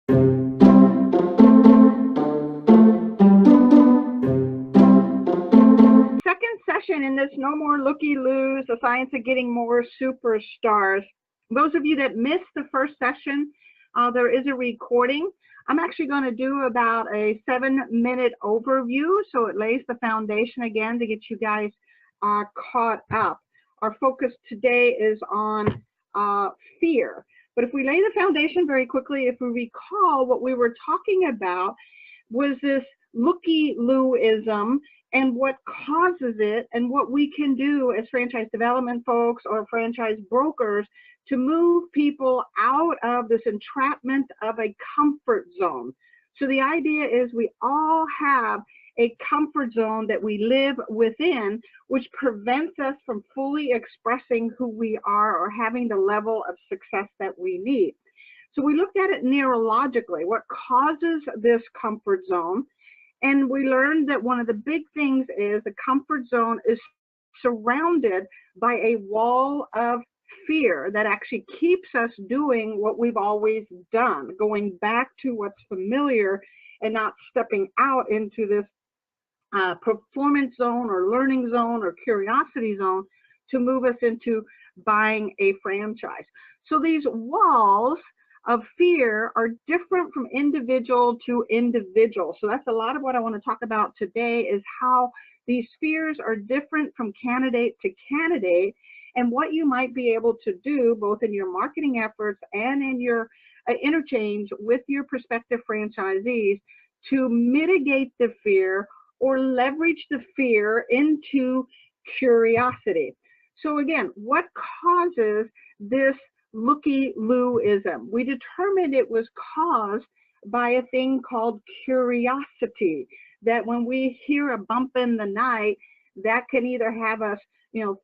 Second session in this No More Lookie-Lous, the science of getting more superstars. Those of you that missed the first session, there is a recording. I'm actually going to do about a 7-minute overview, so it lays the foundation again to get you guys caught up. Our focus today is on fear. But if we lay the foundation very quickly, if we recall, what we were talking about was this Lookie-Lou-ism and what causes it and what we can do as franchise development folks or franchise brokers to move people out of this entrapment of a comfort zone. So the idea is we all have a comfort zone that we live within, which prevents us from fully expressing who we are or having the level of success that we need. So we looked at it neurologically, what causes this comfort zone. And we learned that one of the big things is the comfort zone is surrounded by a wall of fear that actually keeps us doing what we've always done, going back to what's familiar and not stepping out into this performance zone or learning zone or curiosity zone to move us into buying a franchise. So these walls of fear are different from individual to individual. So that's a lot of what I want to talk about today, is how these fears are different from candidate to candidate, and what you might be able to do both in your marketing efforts and in your interchange with your prospective franchisees to mitigate the fear or leverage the fear into curiosity. So again, what causes this Lookie-Lou-ism? We determined it was caused by a thing called curiosity, that when we hear a bump in the night, that can either have us,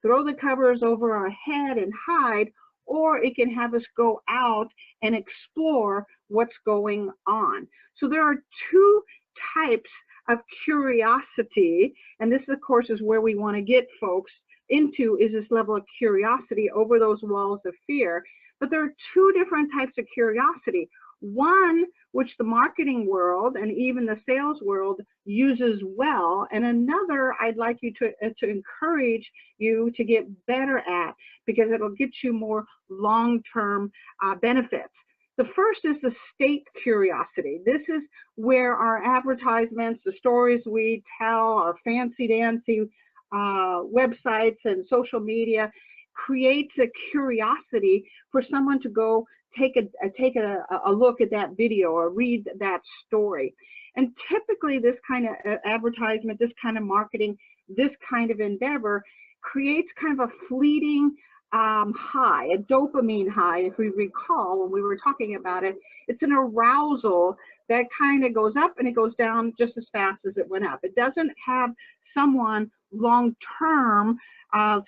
throw the covers over our head and hide, or it can have us go out and explore what's going on. So there are two types of curiosity, and this of course is where we want to get folks into, is this level of curiosity over those walls of fear. But there are two different types of curiosity. One, which the marketing world and even the sales world uses well, and another I'd like you to encourage you to get better at, because it'll get you more long-term benefits. The first is the state curiosity. This is where our advertisements, the stories we tell, our fancy-dancy websites and social media creates a curiosity for someone to go take a look at that video or read that story. And typically this kind of advertisement, this kind of marketing, this kind of endeavor creates kind of a fleeting high, a dopamine high. If we recall when we were talking about it, it's an arousal that kind of goes up and it goes down just as fast as it went up. It doesn't have someone long-term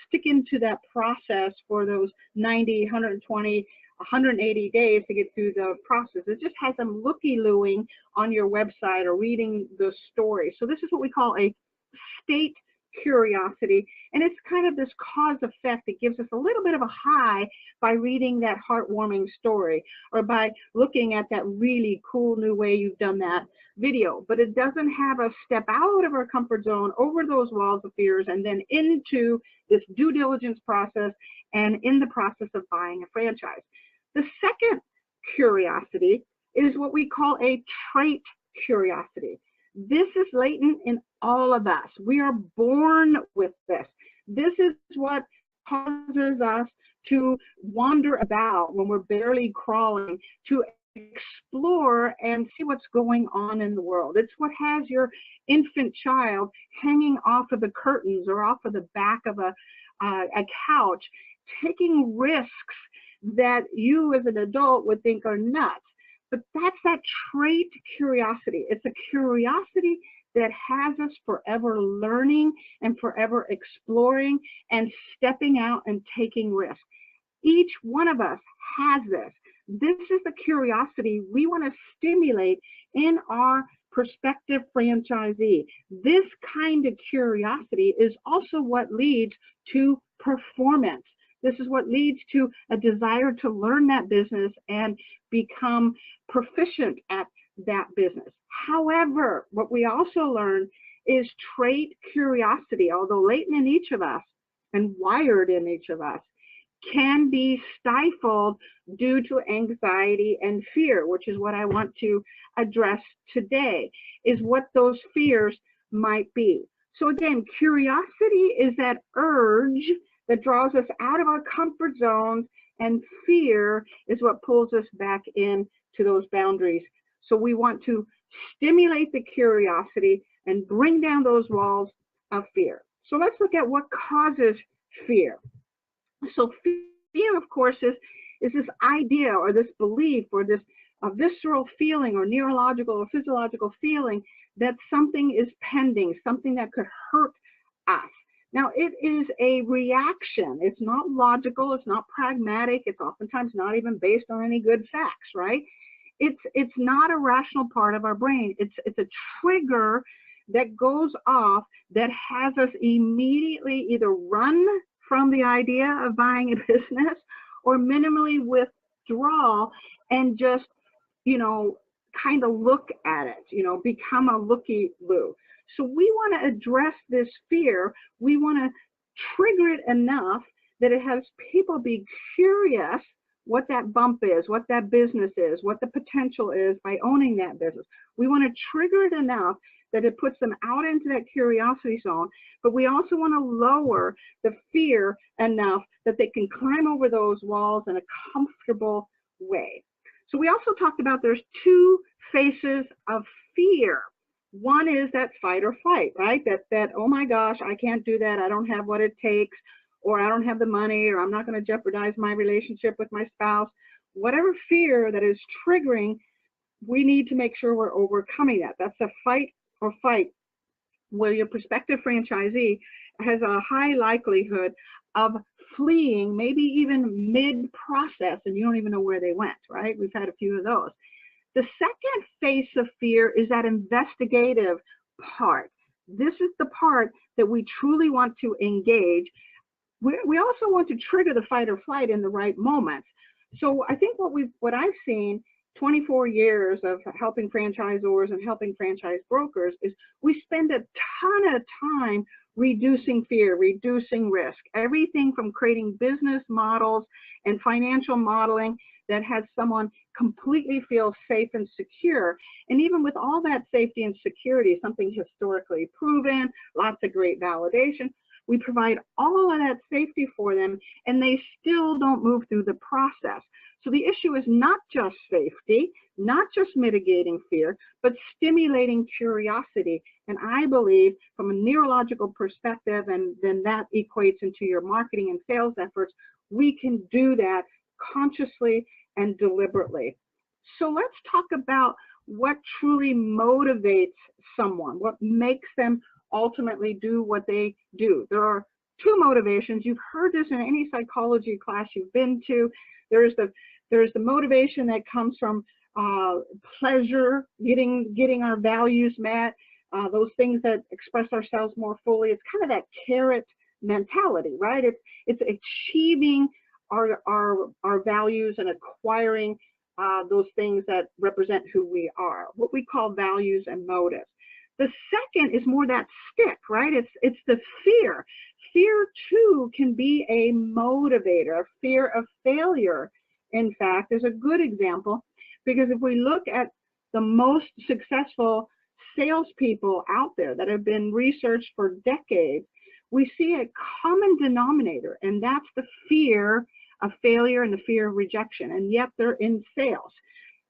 stick into that process for those 90, 120, 180 days to get through the process. It just has them looky-looing on your website or reading the story. So this is what we call a state curiosity, and it's kind of this cause effect that gives us a little bit of a high by reading that heartwarming story or by looking at that really cool new way you've done that video. But it doesn't have us step out of our comfort zone, over those walls of fears, and then into this due diligence process and in the process of buying a franchise. The second curiosity is what we call a trait curiosity. This is latent in all of us. We are born with this. This is what causes us to wander about when we're barely crawling, to explore and see what's going on in the world. It's what has your infant child hanging off of the curtains or off of the back of a couch, taking risks that you as an adult would think are nuts. But that's that trait curiosity. It's a curiosity that has us forever learning and forever exploring and stepping out and taking risks. Each one of us has this. This is the curiosity we want to stimulate in our prospective franchisee. This kind of curiosity is also what leads to performance. This is what leads to a desire to learn that business and become proficient at that business. However, what we also learn is trait curiosity, although latent in each of us and wired in each of us, can be stifled due to anxiety and fear, which is what I want to address today, is what those fears might be. So again, curiosity is that urge that draws us out of our comfort zones, and fear is what pulls us back into those boundaries. So we want to stimulate the curiosity and bring down those walls of fear. So let's look at what causes fear. So fear, of course, is this idea or this belief or this visceral feeling or neurological or physiological feeling that something is pending, something that could hurt us. Now, it is a reaction. It's not logical. It's not pragmatic. It's oftentimes not even based on any good facts, right? It's not a rational part of our brain. It's a trigger that goes off that has us immediately either run from the idea of buying a business or minimally withdraw and just, kind of look at it, become a looky-loo. So we want to address this fear. We want to trigger it enough that it has people be curious what that bump is, what that business is, what the potential is by owning that business. We want to trigger it enough that it puts them out into that curiosity zone, but we also want to lower the fear enough that they can climb over those walls in a comfortable way. So we also talked about there's two faces of fear. One is that fight or flight, right? That oh my gosh, I can't do that. I don't have what it takes, or I don't have the money, or I'm not going to jeopardize my relationship with my spouse. Whatever fear that is triggering, we need to make sure we're overcoming that. That's a fight or fight, where your prospective franchisee has a high likelihood of fleeing, maybe even mid-process, and you don't even know where they went, right? We've had a few of those. The second face of fear is that investigative part. This is the part that we truly want to engage. We also want to trigger the fight or flight in the right moments. So I think what I've seen 24 years of helping franchisors and helping franchise brokers is we spend a ton of time reducing fear, reducing risk, everything from creating business models and financial modeling that has someone completely feel safe and secure. And even with all that safety and security, something historically proven, lots of great validation, we provide all of that safety for them, and they still don't move through the process. So the issue is not just safety, not just mitigating fear, but stimulating curiosity. And I believe from a neurological perspective, and then that equates into your marketing and sales efforts, we can do that consciously and deliberately. So let's talk about what truly motivates someone, what makes them ultimately do what they do. There are two motivations. You've heard this in any psychology class you've been to. There's the motivation that comes from pleasure, getting our values met, those things that express ourselves more fully. It's kind of that carrot mentality, right? It's achieving our values and acquiring those things that represent who we are, what we call values and motives. The second is more that stick, right? It's the fear. Fear too can be a motivator. Fear of failure, in fact, is a good example, because if we look at the most successful salespeople out there that have been researched for decades, we see a common denominator, and that's the fear of failure and the fear of rejection, and yet they're in sales.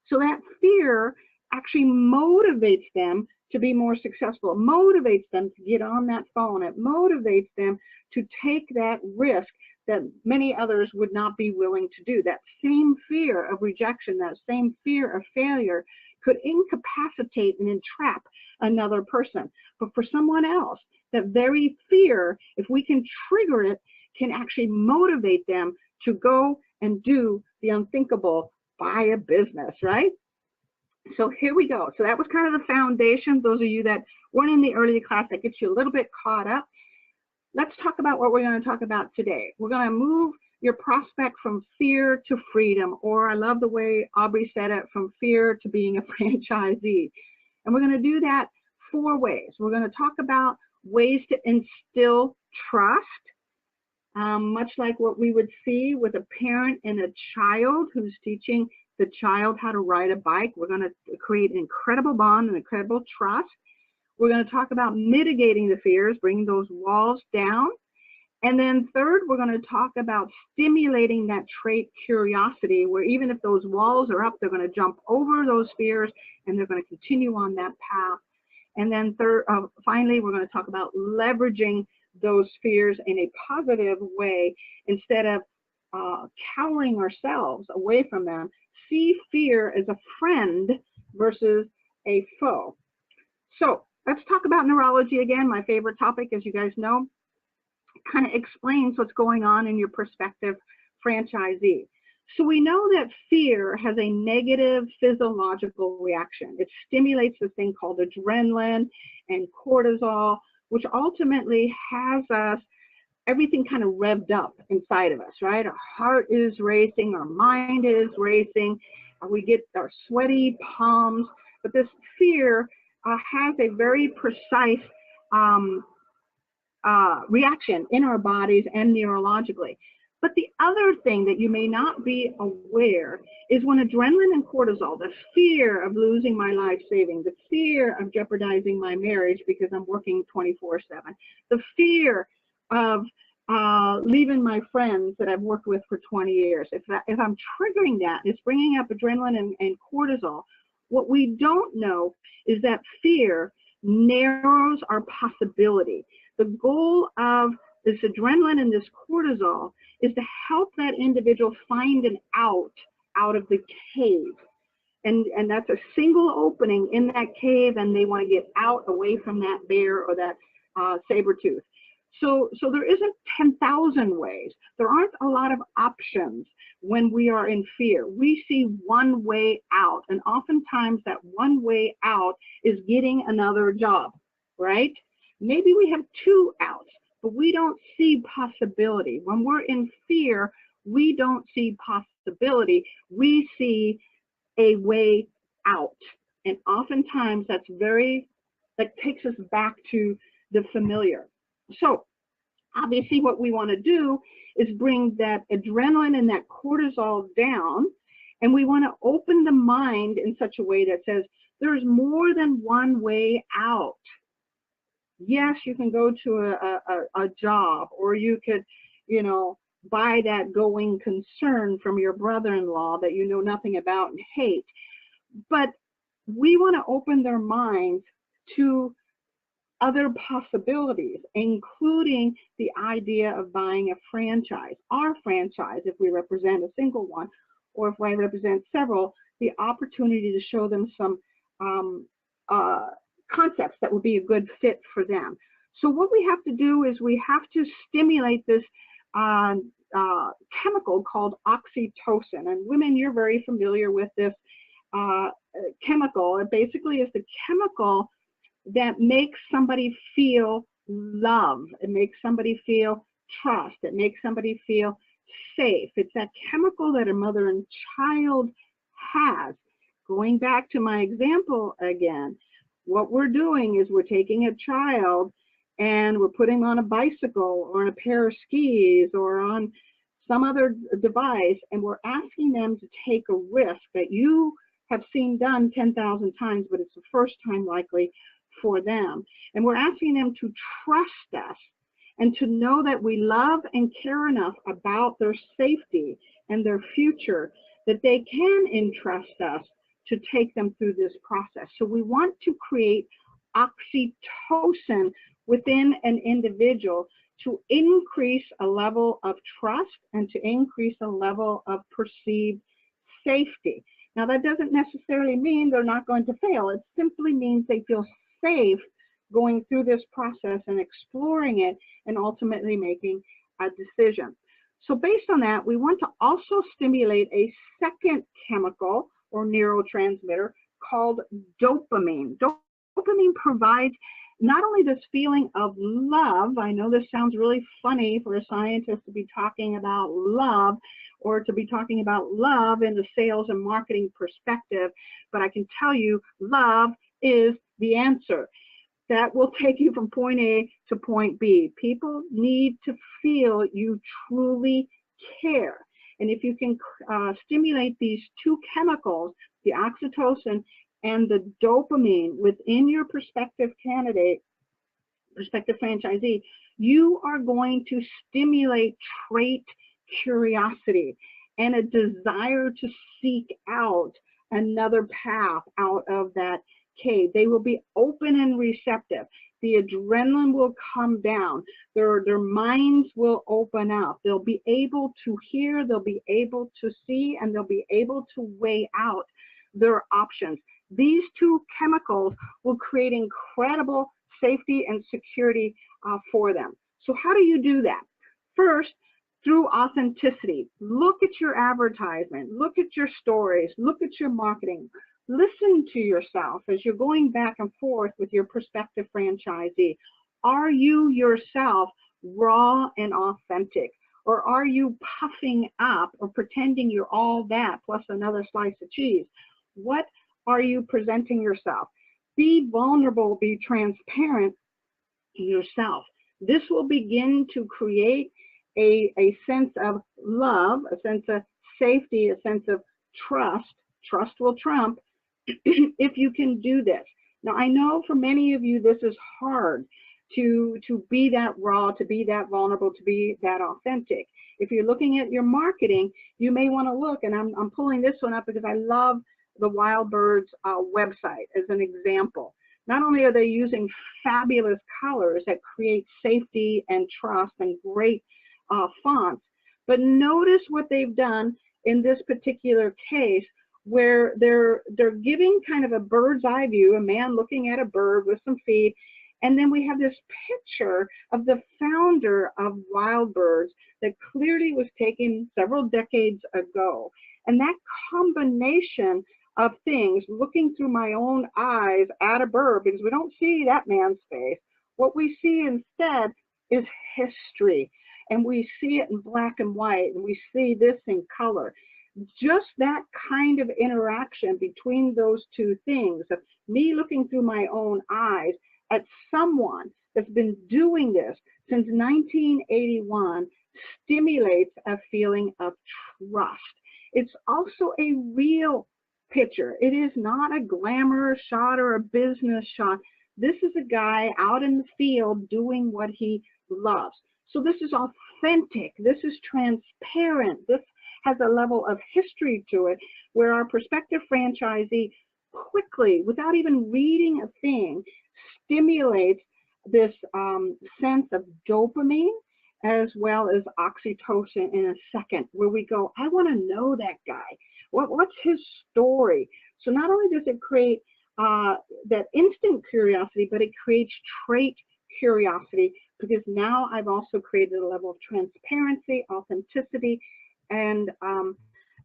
So that fear actually motivates them to be more successful. It motivates them to get on that phone. It motivates them to take that risk that many others would not be willing to do. That same fear of rejection, that same fear of failure could incapacitate and entrap another person. But for someone else, that very fear, if we can trigger it, can actually motivate them to go and do the unthinkable, buy a business, right? So here we go. So that was kind of the foundation. Those of you that weren't in the early class, that gets you a little bit caught up. Let's talk about what we're going to talk about today. We're going to move your prospect from fear to freedom, or I love the way Aubrey said it, from fear to being a franchisee. And we're going to do that 4 ways. We're going to talk about ways to instill trust, much like what we would see with a parent and a child who's teaching the child how to ride a bike. We're going to create an incredible bond and incredible trust. We're going to talk about mitigating the fears, bringing those walls down. And then third, we're going to talk about stimulating that trait curiosity, where even if those walls are up, they're going to jump over those fears and they're going to continue on that path. And then finally, we're going to talk about leveraging those fears in a positive way instead of cowering ourselves away from them. See fear as a friend versus a foe. So let's talk about neurology again, my favorite topic, as you guys know. Kind of explains what's going on in your prospective franchisee. So we know that fear has a negative physiological reaction. It stimulates this thing called adrenaline and cortisol, which ultimately has us, everything kind of revved up inside of us, right? Our heart is racing, our mind is racing, we get our sweaty palms, but this fear has a very precise reaction in our bodies and neurologically. But the other thing that you may not be aware is when adrenaline and cortisol, the fear of losing my life savings, the fear of jeopardizing my marriage because I'm working 24/7, the fear of leaving my friends that I've worked with for 20 years, if I'm triggering that, it's bringing up adrenaline and cortisol. What we don't know is that fear narrows our possibility. The goal of this adrenaline and this cortisol is to help that individual find an out of the cave. And that's a single opening in that cave, and they want to get out away from that bear or that saber tooth. So there isn't 10,000 ways. There aren't a lot of options when we are in fear. We see one way out, and oftentimes that one way out is getting another job, right? Maybe we have 2 outs, but we don't see possibility. When we're in fear, we don't see possibility. We see a way out. And oftentimes that takes us back to the familiar. So obviously what we want to do is bring that adrenaline and that cortisol down, and we want to open the mind in such a way that says there's more than one way out. Yes, you can go to a job, or you could, buy that going concern from your brother-in-law that you know nothing about and hate. But we want to open their minds to other possibilities, including the idea of buying a franchise. Our franchise, if we represent a single one, or if I represent several, the opportunity to show them some concepts that would be a good fit for them. So what we have to do is we have to stimulate this chemical called oxytocin. And women, you're very familiar with this chemical. It basically is the chemical that makes somebody feel love. It makes somebody feel trust. It makes somebody feel safe. It's that chemical that a mother and child has. Going back to my example again, what we're doing is we're taking a child and we're putting them on a bicycle or on a pair of skis or on some other device, and we're asking them to take a risk that you have seen done 10,000 times, but it's the first time likely for them. And we're asking them to trust us and to know that we love and care enough about their safety and their future that they can entrust us to take them through this process. So we want to create oxytocin within an individual to increase a level of trust and to increase a level of perceived safety. Now, that doesn't necessarily mean they're not going to fail. It simply means they feel safe going through this process and exploring it and ultimately making a decision. So based on that, we want to also stimulate a second chemical or neurotransmitter called dopamine. Dopamine provides not only this feeling of love, I know this sounds really funny for a scientist to be talking about love or to be talking about love in the sales and marketing perspective, but I can tell you love is the answer. That will take you from point A to point B. People need to feel you truly care. And if you can stimulate these two chemicals, the oxytocin and the dopamine within your prospective candidate, prospective franchisee, you are going to stimulate trait curiosity and a desire to seek out another path out of that cave. They will be open and receptive. The adrenaline will come down. Their minds will open up. They'll be able to hear, they'll be able to see, and they'll be able to weigh out their options. These two chemicals will create incredible safety and security for them. So how do you do that? First, through authenticity. Look at your advertisement, look at your stories, look at your marketing. Listen to yourself as you're going back and forth with your prospective franchisee. Are you yourself raw and authentic? Or are you puffing up or pretending you're all that plus another slice of cheese? What are you presenting yourself? Be vulnerable, be transparent yourself. This will begin to create a sense of love, a sense of safety, a sense of trust. Trust will trump if you can do this. Now, I know for many of you, this is hard to be that raw, to be that vulnerable, to be that authentic. If you're looking at your marketing, you may want to look, and I'm pulling this one up because I love the Wild Birds website as an example. Not only are they using fabulous colors that create safety and trust and great fonts, but notice what they've done in this particular case, where they're giving kind of a bird's eye view, a man looking at a bird with some feed, and then we have this picture of the founder of Wild Birds that clearly was taken several decades ago. And that combination of things, looking through my own eyes at a bird, because we don't see that man's face, what we see instead is history. And we see it in black and white, and we see this in color. Just that kind of interaction between those two things, of me looking through my own eyes at someone that's been doing this since 1981, stimulates a feeling of trust. It's also a real picture. It is not a glamour shot or a business shot. This is a guy out in the field doing what he loves. So this is authentic. This is transparent. This has a level of history to it where our prospective franchisee quickly, without even reading a thing, stimulates this sense of dopamine as well as oxytocin in a second, where we go, I want to know that guy. What's his story? So not only does it create that instant curiosity, but it creates trait curiosity, because now I've also created a level of transparency, authenticity, and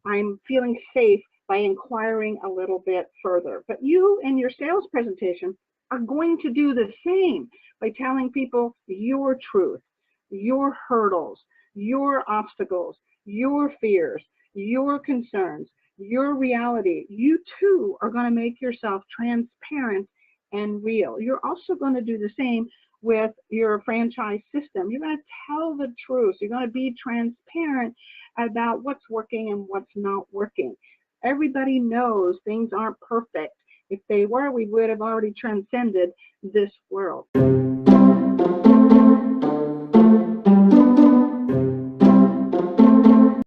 I'm feeling safe by inquiring a little bit further. But you in your sales presentation are going to do the same by telling people your truth, your hurdles, your obstacles, your fears, your concerns, your reality. You too are going to make yourself transparent and real. You're also going to do the same with your franchise system. You're going to tell the truth. You're going to be transparent about what's working and what's not working. Everybody knows things aren't perfect. If they were, we would have already transcended this world.